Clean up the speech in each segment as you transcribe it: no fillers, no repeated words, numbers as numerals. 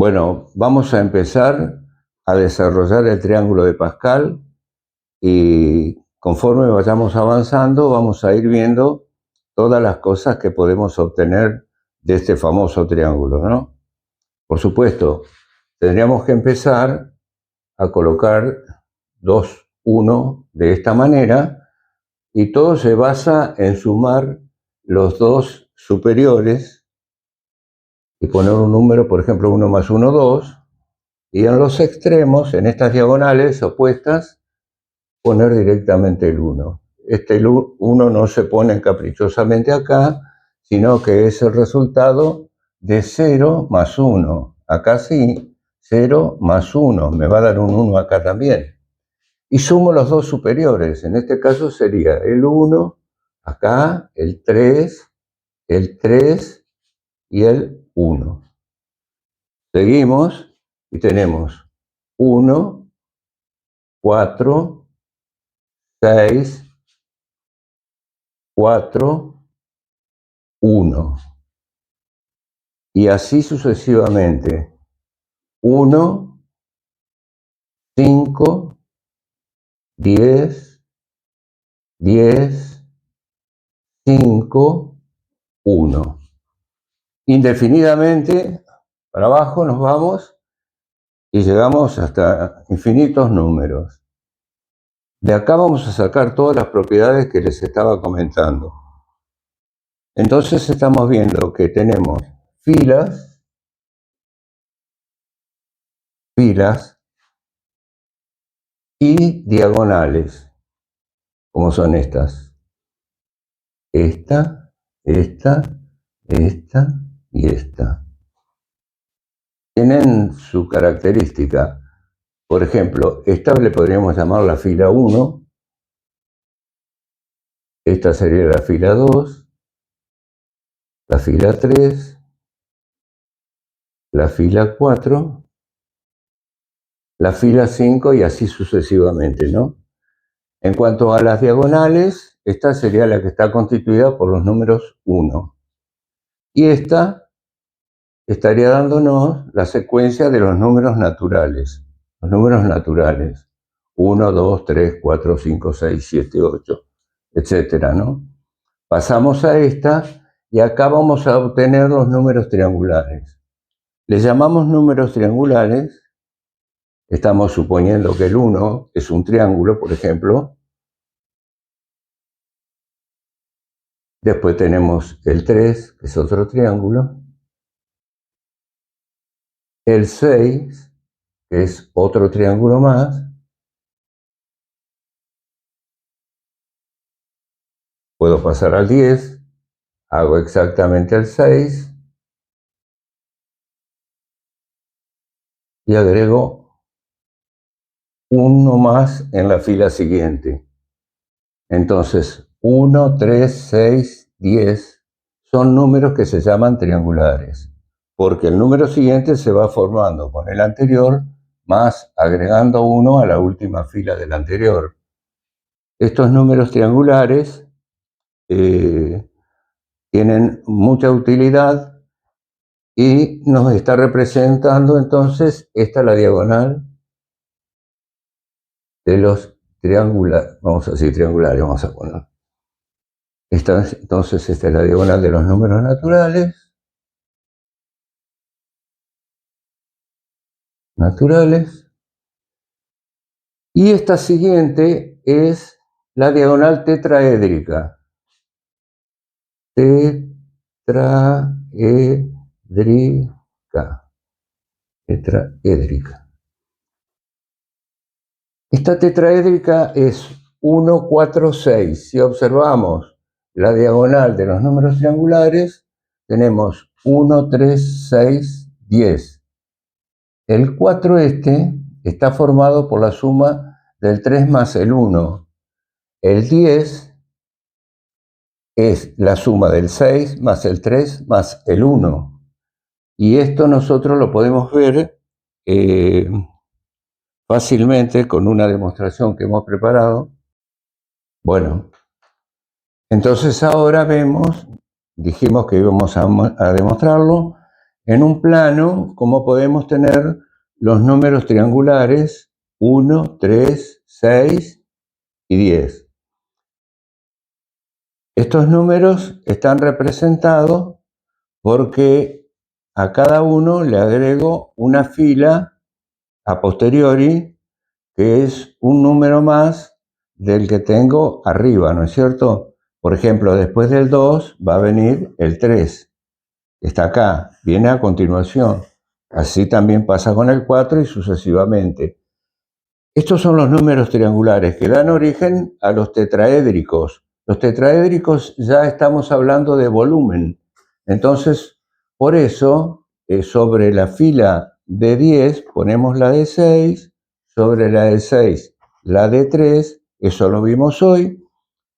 Bueno, vamos a empezar a desarrollar el triángulo de Pascal y conforme vayamos avanzando vamos a ir viendo todas las cosas que podemos obtener de este famoso triángulo, ¿no? Por supuesto, tendríamos que empezar a colocar 2, 1 de esta manera y todo se basa en sumar los dos superiores y poner un número, por ejemplo, 1 más 1, 2. Y en los extremos, en estas diagonales opuestas, poner directamente el 1. Este 1 no se pone caprichosamente acá, sino que es el resultado de 0 más 1. Acá sí, 0 más 1. Me va a dar un 1 acá también. Y sumo los dos superiores. En este caso sería el 1, acá, el 3 y el 1. Seguimos y tenemos 1, 4, 6, 4, 1. Y así sucesivamente. 1, 5, 10, 10, 5, 1. Indefinidamente, para abajo nos vamos y llegamos hasta infinitos números. De acá vamos a sacar todas las propiedades que les estaba comentando. Entonces estamos viendo que tenemos filas y diagonales, como son estas. Esta y esta. Tienen su característica. Por ejemplo, esta le podríamos llamar la fila 1, esta sería la fila 2, la fila 3, la fila 4, la fila 5 y así sucesivamente, ¿no? En cuanto a las diagonales, esta sería la que está constituida por los números 1. Y esta estaría dándonos la secuencia de los números naturales. Los números naturales. 1, 2, 3, 4, 5, 6, 7, 8, etcétera, ¿no? Pasamos a esta y acá vamos a obtener los números triangulares. Les llamamos números triangulares. Estamos suponiendo que el 1 es un triángulo, por ejemplo. Después tenemos el 3, que es otro triángulo. El 6, que es otro triángulo más. Puedo pasar al 10, hago exactamente el 6 y agrego uno más en la fila siguiente. Entonces, 1, 3, 6, 10 son números que se llaman triangulares, porque el número siguiente se va formando con el anterior más agregando 1 a la última fila del anterior. Estos números triangulares tienen mucha utilidad y nos está representando entonces, esta es la diagonal de los triangulares, vamos a decir triangulares, vamos a poner. Entonces esta es la diagonal de los números naturales. Y esta siguiente es la diagonal tetraédrica. Tetraédrica. Esta tetraédrica es 1, 4, 6. Si observamos la diagonal de los números triangulares, tenemos 1, 3, 6, 10. El 4 está formado por la suma del 3 más el 1. El 10 es la suma del 6 más el 3 más el 1. Y esto nosotros lo podemos ver fácilmente con una demostración que hemos preparado. Bueno, entonces ahora vemos, dijimos que íbamos a demostrarlo, en un plano como podemos tener los números triangulares 1, 3, 6 y 10. Estos números están representados porque a cada uno le agrego una fila a posteriori, que es un número más del que tengo arriba, ¿no es cierto? Por ejemplo, después del 2 va a venir el 3, está acá, viene a continuación. Así también pasa con el 4 y sucesivamente. Estos son los números triangulares que dan origen a los tetraédricos. Los tetraédricos ya estamos hablando de volumen. Entonces, por eso, sobre la fila de 10 ponemos la de 6, sobre la de 6 la de 3, eso lo vimos hoy,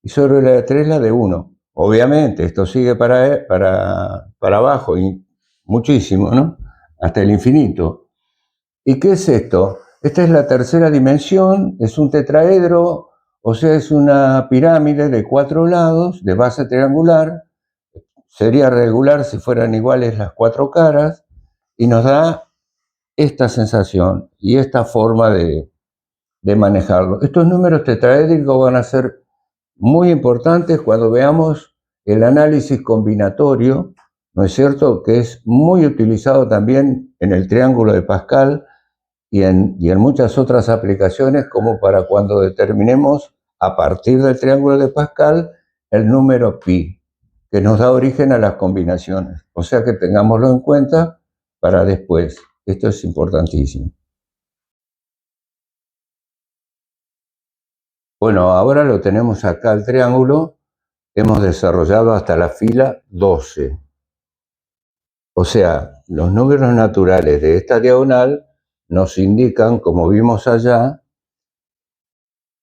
y sobre la de 3 la de 1. Obviamente, esto sigue para abajo y muchísimo, ¿no? Hasta el infinito. ¿Y qué es esto? Esta es la tercera dimensión, es un tetraedro, o sea, es una pirámide de 4 lados, de base triangular. Sería regular si fueran iguales las 4 caras, y nos da esta sensación y esta forma de manejarlo. Estos números tetraédricos van a ser muy importantes cuando veamos el análisis combinatorio, ¿no es cierto?, que es muy utilizado también en el triángulo de Pascal y en muchas otras aplicaciones, como para cuando determinemos a partir del triángulo de Pascal el número pi, que nos da origen a las combinaciones. O sea que tengámoslo en cuenta para después. Esto es importantísimo. Bueno, ahora lo tenemos acá el triángulo. Hemos desarrollado hasta la fila 12. O sea, los números naturales de esta diagonal nos indican, como vimos allá,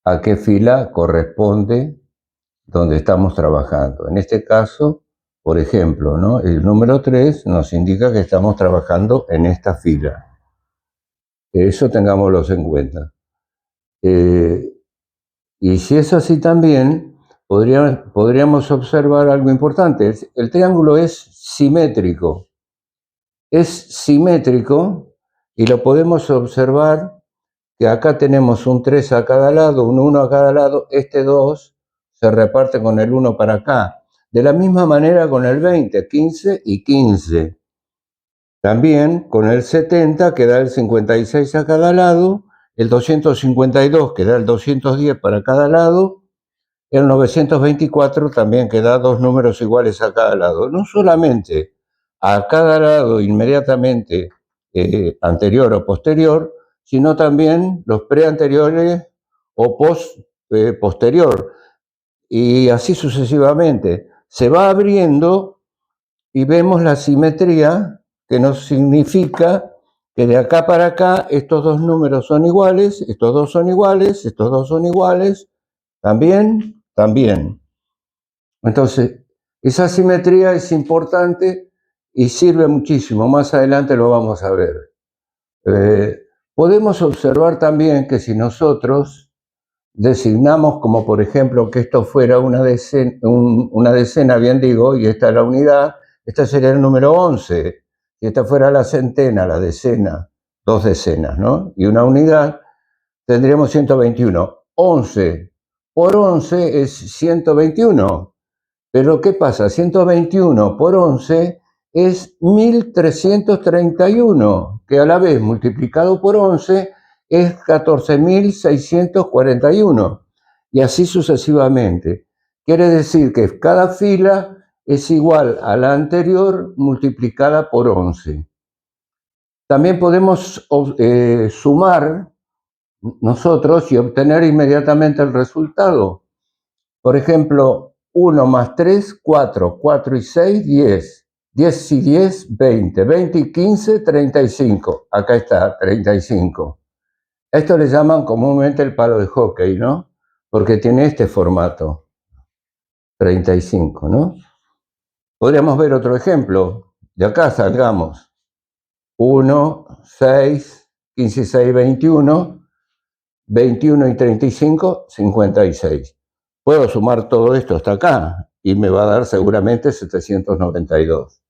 a qué fila corresponde donde estamos trabajando. En este caso, por ejemplo, ¿no?, el número 3 nos indica que estamos trabajando en esta fila. Eso tengámoslo en cuenta. Y si es así también, podríamos observar algo importante. El triángulo es simétrico. Es simétrico y lo podemos observar que acá tenemos un 3 a cada lado, un 1 a cada lado, este 2 se reparte con el 1 para acá. De la misma manera con el 20, 15 y 15. También con el 70 que da el 56 a cada lado, el 252 que da el 210 para cada lado, el 924 también que da dos números iguales a cada lado. No solamente a cada lado inmediatamente anterior o posterior, sino también los preanteriores o posterior, y así sucesivamente. Se va abriendo y vemos la simetría, que nos significa que de acá para acá estos dos números son iguales, estos dos son iguales, estos dos son iguales, también. Entonces, esa simetría es importante y sirve muchísimo. Más adelante lo vamos a ver. Podemos observar también que si nosotros designamos como, por ejemplo, que esto fuera una decena, bien digo, y esta es la unidad, este sería el número 11. Si esta fuera la centena, la decena, dos decenas, ¿no?, y una unidad, tendríamos 121. 11 por 11 es 121. Pero ¿qué pasa? 121 por 11 es 1331, que a la vez multiplicado por 11 es 14.641, y así sucesivamente. Quiere decir que cada fila es igual a la anterior multiplicada por 11. También podemos sumar nosotros y obtener inmediatamente el resultado. Por ejemplo, 1 más 3, 4, 4 y 6, 10. 10 y 10, 20. 20 y 15, 35. Acá está, 35. A esto le llaman comúnmente el palo de hockey, ¿no?, porque tiene este formato, 35, ¿no? Podríamos ver otro ejemplo. De acá salgamos. 1, 6, 15 y 6, 21. 21 y 35, 56. Puedo sumar todo esto hasta acá y me va a dar seguramente 792.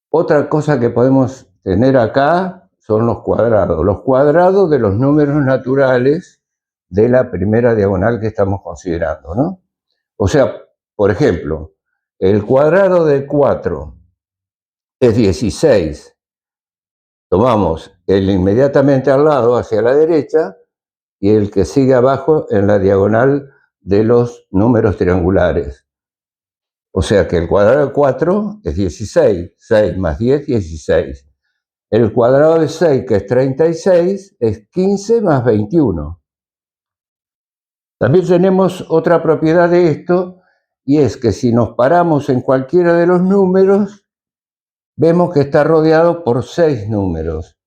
Otra cosa que podemos tener acá son los cuadrados de los números naturales de la primera diagonal que estamos considerando, ¿no? O sea, por ejemplo, el cuadrado de 4 es 16. Tomamos el inmediatamente al lado hacia la derecha y el que sigue abajo en la diagonal de los números triangulares. O sea que el cuadrado de 4 es 16, 6 más 10, 16. El cuadrado de 6, que es 36, es 15 más 21. También tenemos otra propiedad de esto, y es que si nos paramos en cualquiera de los números, vemos que está rodeado por 6 números.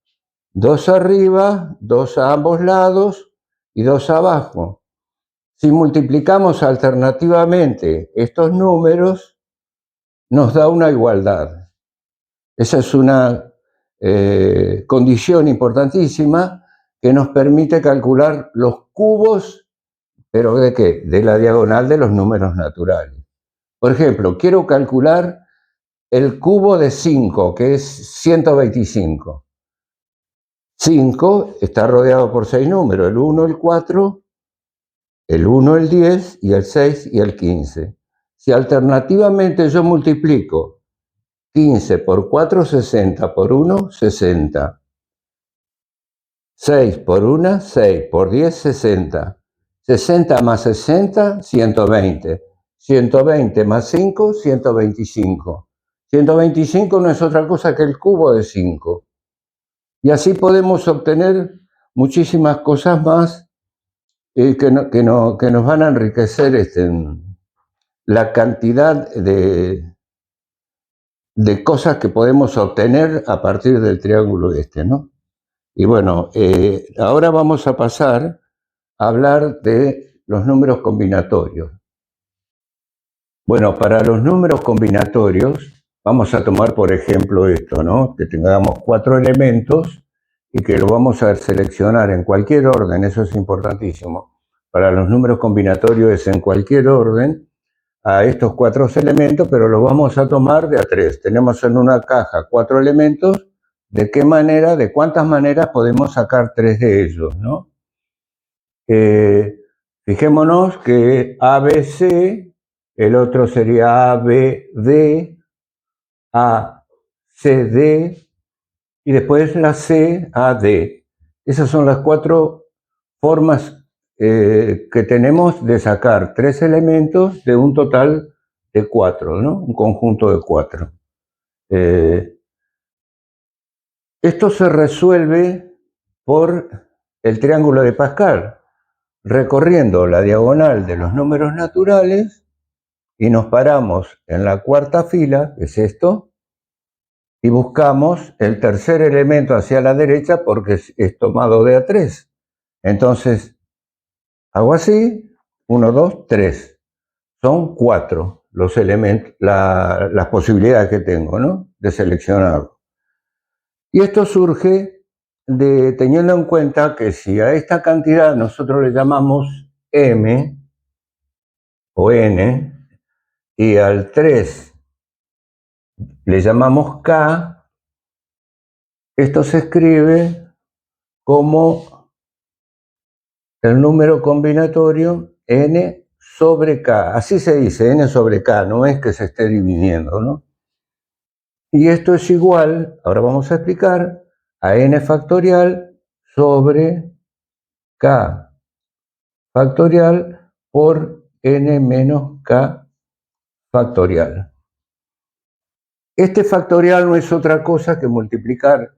2 arriba, 2 a ambos lados y 2 abajo. Si multiplicamos alternativamente estos números, nos da una igualdad. Esa es una condición importantísima que nos permite calcular los cubos, ¿pero de qué? De la diagonal de los números naturales. Por ejemplo, quiero calcular el cubo de 5, que es 125. 5 está rodeado por 6 números, el 1, el 4, el 1, el 10, y el 6 y el 15. Si alternativamente yo multiplico 15 por 4, 60, por 1, 60. 6 por 1, 6, por 10, 60. 60 más 60, 120. 120 más 5, 125. 125 no es otra cosa que el cubo de 5. Y así podemos obtener muchísimas cosas más que nos van a enriquecer la cantidad de cosas que podemos obtener a partir del triángulo este, ¿no? Y bueno, ahora vamos a pasar a hablar de los números combinatorios. Bueno, para los números combinatorios, vamos a tomar por ejemplo esto, ¿no? Que tengamos 4 elementos y que lo vamos a seleccionar en cualquier orden, eso es importantísimo. Para los números combinatorios es en cualquier orden a estos 4 elementos, pero los vamos a tomar de a 3. Tenemos en una caja 4 elementos, ¿de qué manera, de cuántas maneras podemos sacar 3 de ellos, ¿no? Fijémonos que ABC, el otro sería ABD, ACD y después la CAD. Esas son las 4 formas que tenemos de sacar 3 elementos de un total de 4, ¿no? Un conjunto de 4. Esto se resuelve por el triángulo de Pascal, recorriendo la diagonal de los números naturales y nos paramos en la cuarta fila, que es esto, y buscamos el tercer elemento hacia la derecha porque es tomado de a 3. Entonces, hago así, 1, 2, 3. Son 4 los elementos, las posibilidades que tengo, ¿no? De seleccionarlo. Y esto surge teniendo en cuenta que si a esta cantidad nosotros le llamamos M o N y al 3 le llamamos K, esto se escribe como el número combinatorio N sobre K. Así se dice, N sobre K, no es que se esté dividiendo, ¿no? Y esto es igual, ahora vamos a explicar, a N factorial sobre K factorial por N menos K factorial. Este factorial no es otra cosa que multiplicar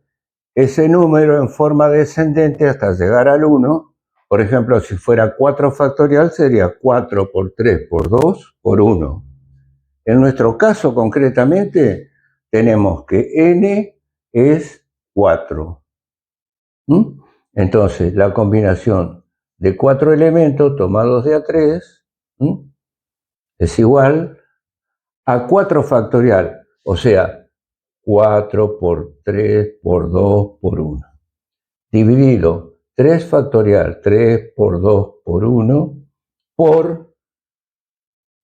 ese número en forma descendente hasta llegar al 1. Por ejemplo, si fuera 4 factorial sería 4 por 3 por 2 por 1. En nuestro caso concretamente tenemos que n es 4. Entonces la combinación de 4 elementos tomados de a 3 es igual a 4 factorial, o sea, 4 por 3 por 2 por 1. Dividido 3 factorial, 3 por 2 por 1, por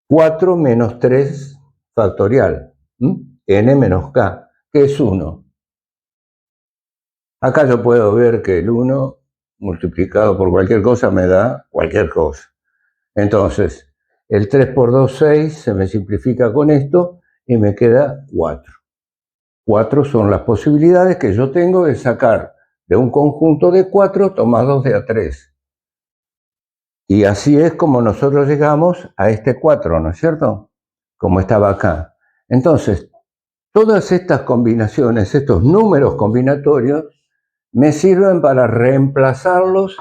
4 menos 3 factorial, n menos k, ¿Qué es 1? Acá yo puedo ver que el 1 multiplicado por cualquier cosa me da cualquier cosa. Entonces, el 3 por 2, 6, se me simplifica con esto y me queda 4. 4 son las posibilidades que yo tengo de sacar de un conjunto de 4 tomados de a 3. Y así es como nosotros llegamos a este 4, ¿no es cierto? Como estaba acá. Entonces, todas estas combinaciones, estos números combinatorios, me sirven para reemplazarlos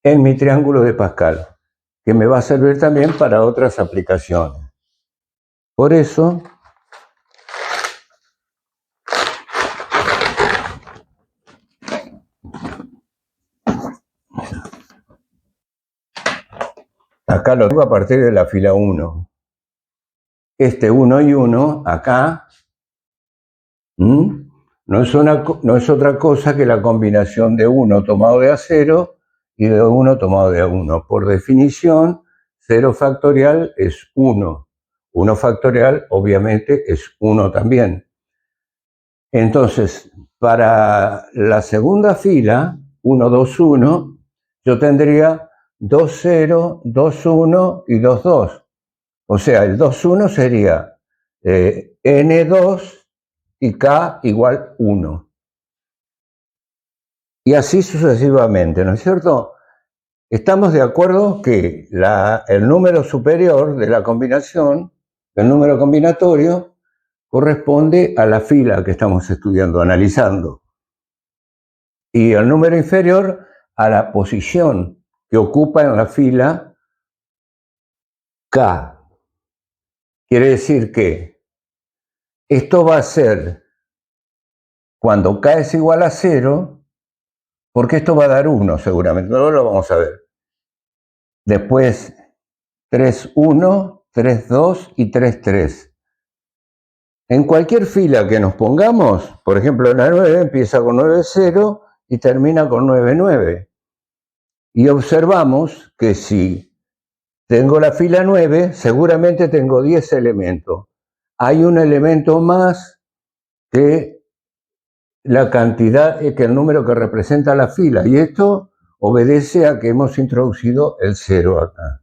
en mi triángulo de Pascal, que me va a servir también para otras aplicaciones. Por eso, acá lo tengo a partir de la fila 1. Este 1 y 1 acá no es otra cosa que la combinación de 1 tomado de a 0 y de 1 tomado de a 1. Por definición, 0 factorial es 1. 1 factorial obviamente es 1 también. Entonces, para la segunda fila, 1, 2, 1, yo tendría 2, 0, 2, 1 y 2, 2. O sea, el 2, 1 sería N2 y K igual 1. Y así sucesivamente, ¿no es cierto? Estamos de acuerdo que el número superior de la combinación, el número combinatorio, corresponde a la fila que estamos estudiando, analizando. Y el número inferior a la posición que ocupa en la fila K. Quiere decir que esto va a ser cuando K es igual a 0, porque esto va a dar 1 seguramente, no lo vamos a ver. Después 3, 1, 3, 2 y 3, 3. En cualquier fila que nos pongamos, por ejemplo la 9 empieza con 9, 0 y termina con 9, 9. Y observamos que si tengo la fila 9, seguramente tengo 10 elementos. Hay un elemento más que la cantidad, que el número que representa la fila. Y esto obedece a que hemos introducido el 0 acá.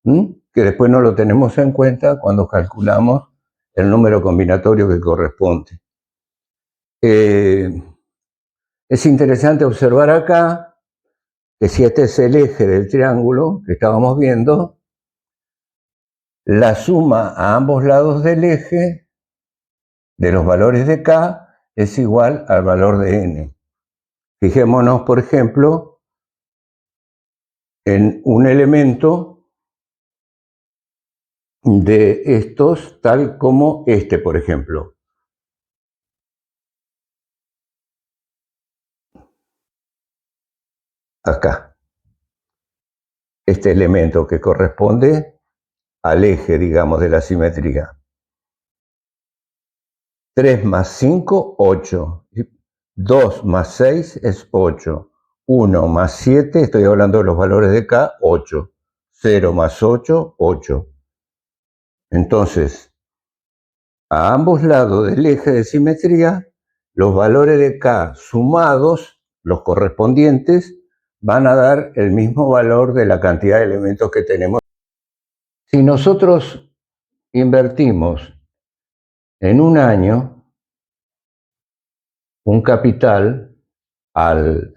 Que después no lo tenemos en cuenta cuando calculamos el número combinatorio que corresponde. Es interesante observar acá que si este es el eje del triángulo que estábamos viendo, la suma a ambos lados del eje de los valores de K es igual al valor de N. Fijémonos, por ejemplo, en un elemento de estos, tal como este, por ejemplo. Acá. Este elemento que corresponde al eje, digamos, de la simetría. 3 más 5, 8. 2 más 6 es 8. 1 más 7, estoy hablando de los valores de K, 8. 0 más 8, 8. Entonces, a ambos lados del eje de simetría, los valores de K sumados, los correspondientes, van a dar el mismo valor de la cantidad de elementos que tenemos. Si nosotros invertimos en un año un capital al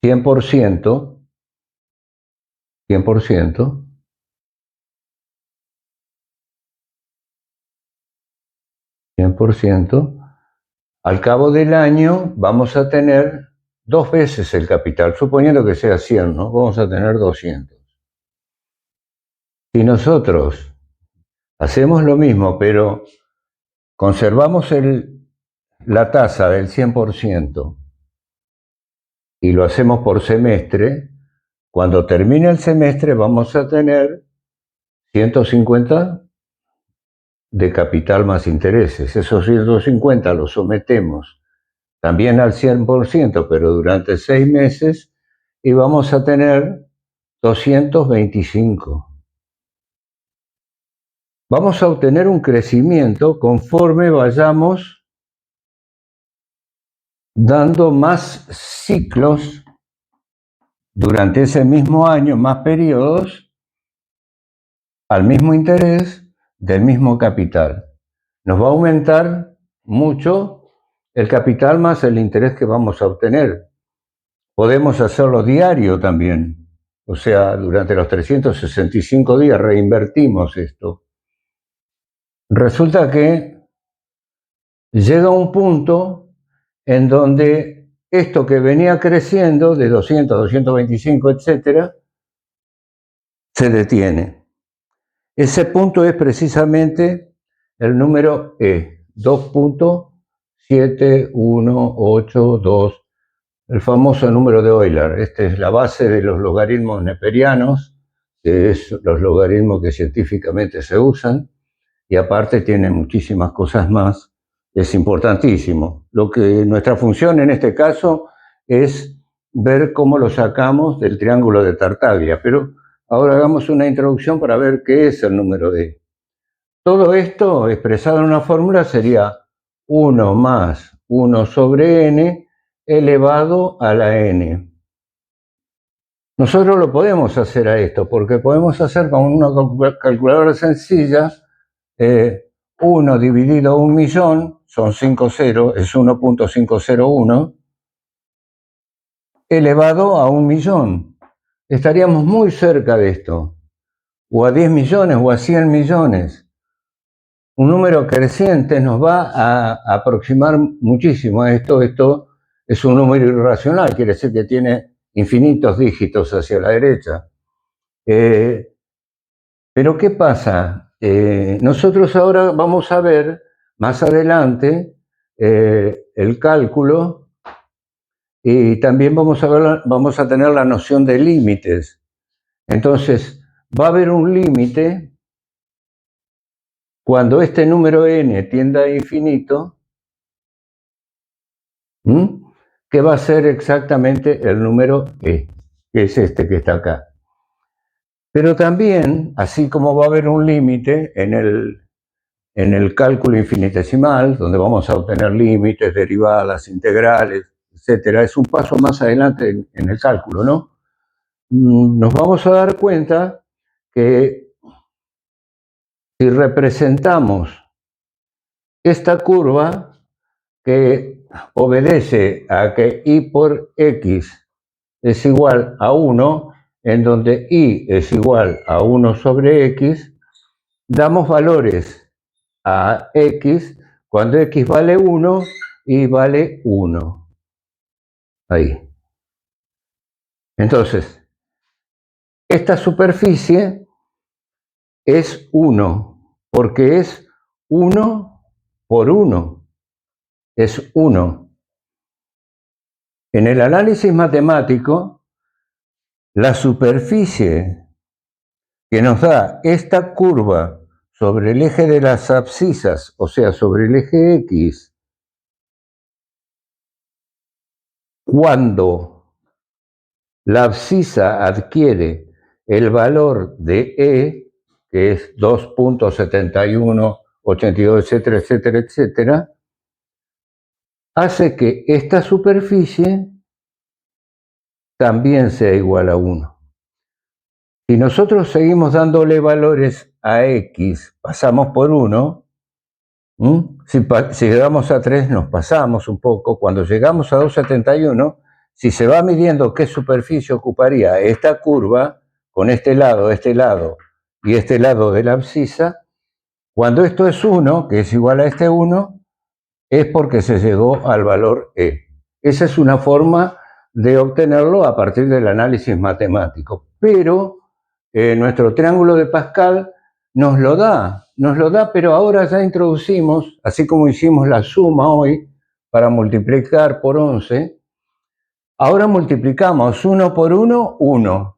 100%, 100%, al cabo del año vamos a tener 2 veces el capital, suponiendo que sea 100, ¿no? Vamos a tener 200. Si nosotros hacemos lo mismo, pero conservamos la tasa del 100% y lo hacemos por semestre, cuando termine el semestre vamos a tener 150 de capital más intereses. Esos 150 los sometemos también al 100%, pero durante 6 meses, y vamos a tener 225. vamos a obtener un crecimiento conforme vayamos dando más ciclos durante ese mismo año, más periodos, al mismo interés del mismo capital. Nos va a aumentar mucho el capital más el interés que vamos a obtener. Podemos hacerlo diario también. O sea, durante los 365 días reinvertimos esto. Resulta que llega un punto en donde esto que venía creciendo de 200, 225, etcétera, se detiene. Ese punto es precisamente el número E, 2.7182, el famoso número de Euler. Esta es la base de los logaritmos neperianos, que es los logaritmos que científicamente se usan, y aparte tiene muchísimas cosas más. Es importantísimo. Nuestra función en este caso es ver cómo lo sacamos del triángulo de Tartaglia, pero ahora hagamos una introducción para ver qué es el número E. Todo esto expresado en una fórmula sería 1 más 1 sobre n elevado a la n. Nosotros lo podemos hacer a esto, porque podemos hacer con una calculadora sencilla 1 dividido a 1.000.000, son 5 ceros, es 1.501, elevado a 1.000.000. Estaríamos muy cerca de esto, o a 10 millones o a 100 millones. Un número creciente nos va a aproximar muchísimo a esto. Esto es un número irracional, quiere decir que tiene infinitos dígitos hacia la derecha. Pero ¿qué pasa? Nosotros ahora vamos a ver más adelante el cálculo y también vamos a tener la noción de límites. Entonces, va a haber un límite cuando este número n tienda a infinito, que va a ser exactamente el número e, que es este que está acá. Pero también, así como va a haber un límite en el cálculo infinitesimal, donde vamos a obtener límites, derivadas, integrales, etcétera, es un paso más adelante en el cálculo, ¿no? Nos vamos a dar cuenta que si representamos esta curva que obedece a que y por x es igual a 1, en donde y es igual a 1 sobre x, damos valores a x cuando x vale 1 y vale 1. Ahí. Entonces, esta superficie es 1, porque es 1 por 1. Es 1. En el análisis matemático, la superficie que nos da esta curva sobre el eje de las abscisas, o sea, sobre el eje X, cuando la abscisa adquiere el valor de E, que es 2.71, 82, etcétera, etcétera, etcétera, hace que esta superficie también sea igual a 1. Si nosotros seguimos dándole valores a X, pasamos por 1, si llegamos a 3 nos pasamos un poco, cuando llegamos a 2,71, si se va midiendo qué superficie ocuparía esta curva, con este lado y este lado de la abscisa, cuando esto es 1, que es igual a este 1, es porque se llegó al valor E. Esa es una forma de obtenerlo a partir del análisis matemático, pero nuestro triángulo de Pascal nos lo da, pero ahora ya introducimos, así como hicimos la suma hoy para multiplicar por 11, ahora multiplicamos 1 por 1, 1.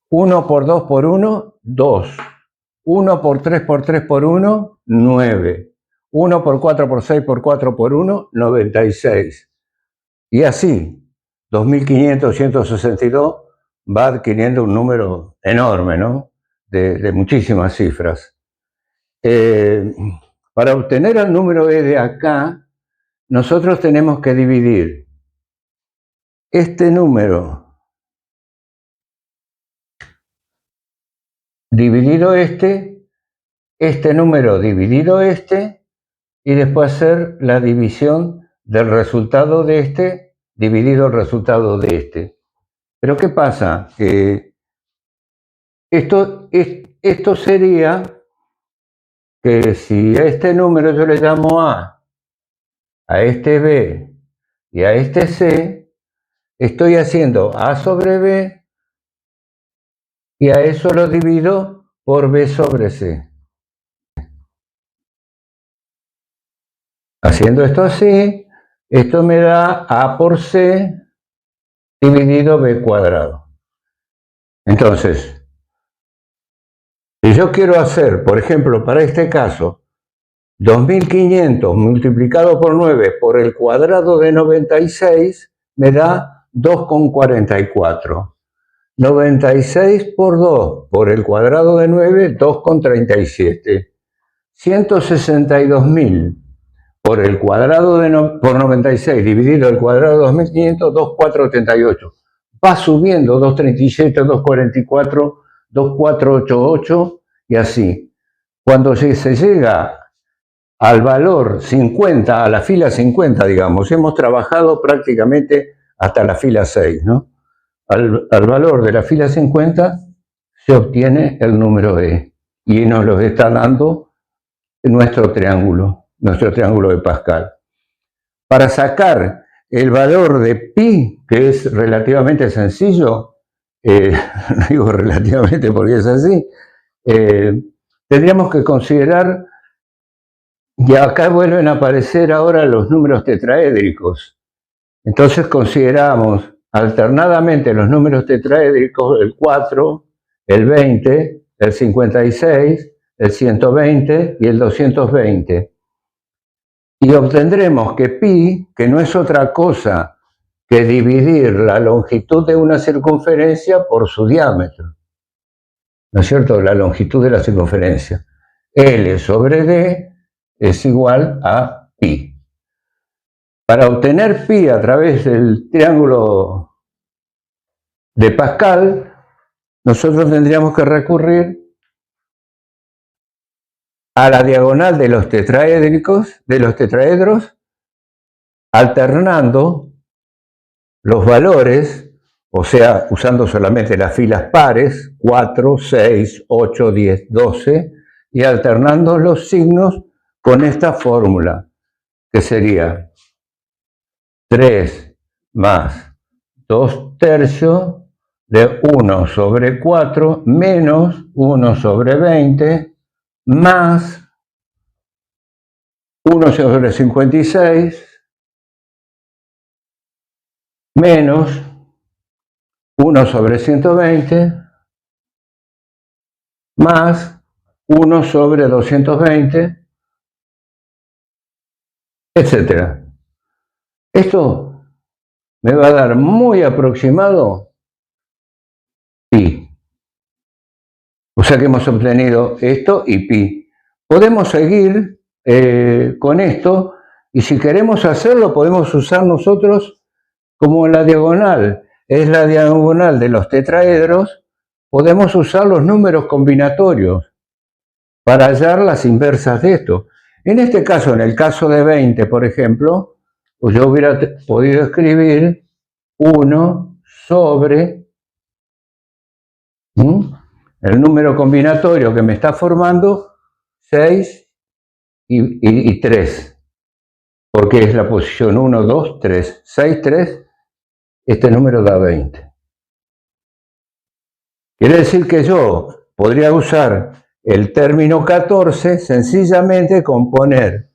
1 por 2 por 1, 2. 1 por 3 por 3 por 1, 9. 1 por 4 por 6 por 4 por 1, 96. Y así, 2562 va adquiriendo un número enorme, ¿no? de muchísimas cifras. Para obtener el número E de acá, nosotros tenemos que dividir este número dividido este número dividido y después hacer la división del resultado de este dividido el resultado de este. Pero ¿qué pasa? Esto sería que si a este número yo le llamo A este B y a este C, estoy haciendo A sobre B y a eso lo divido por B sobre C. Haciendo esto así, esto me da A por C dividido B cuadrado. Entonces, si yo quiero hacer, por ejemplo, para este caso, 2500 multiplicado por 9 por el cuadrado de 96 me da 2,44. 96 por 2 por el cuadrado de 9, 2,37. 162.000 por el cuadrado por 96 dividido el cuadrado de 2500, 2,488. Va subiendo 2,37, 2,44, 2,488 y así. Cuando se llega al valor 50, a la fila 50, digamos, hemos trabajado prácticamente hasta la fila 6, ¿no? Al valor de la fila 50 se obtiene el número E y nos lo está dando nuestro triángulo de Pascal. Para sacar el valor de pi, que es relativamente sencillo, no digo relativamente porque es así, tendríamos que considerar, y acá vuelven a aparecer ahora los números tetraédricos. Entonces consideramos alternadamente los números tetraédricos, el 4, el 20, el 56, el 120 y el 220. Y obtendremos que pi, que no es otra cosa que dividir la longitud de una circunferencia por su diámetro. ¿No es cierto? La longitud de la circunferencia. L sobre D es igual a pi. Para obtener pi a través del triángulo de Pascal, nosotros tendríamos que recurrir a la diagonal de los tetraedros, alternando los valores, o sea, usando solamente las filas pares, 4, 6, 8, 10, 12, y alternando los signos con esta fórmula, que sería 3 más 2 tercios de 1 sobre 4 menos 1 sobre 20 más 1 sobre 56 menos 1 sobre 120 más 1 sobre 220, etc. Esto me va a dar muy aproximado pi. O sea que hemos obtenido esto y pi. Podemos seguir con esto y si queremos hacerlo podemos usar nosotros como la diagonal. Es la diagonal de los tetraedros. Podemos usar los números combinatorios para hallar las inversas de esto. En este caso, en el caso de 20, por ejemplo, pues yo hubiera podido escribir 1 sobre el número combinatorio que me está formando 6 y 3, porque es la posición 1, 2, 3, 6, 3, este número da 20. Quiere decir que yo podría usar el término 14 sencillamente con poner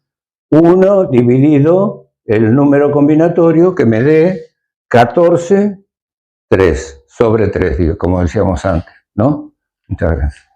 1 dividido el número combinatorio que me dé 14, 3 sobre 3, como decíamos antes, ¿no? Muchas gracias.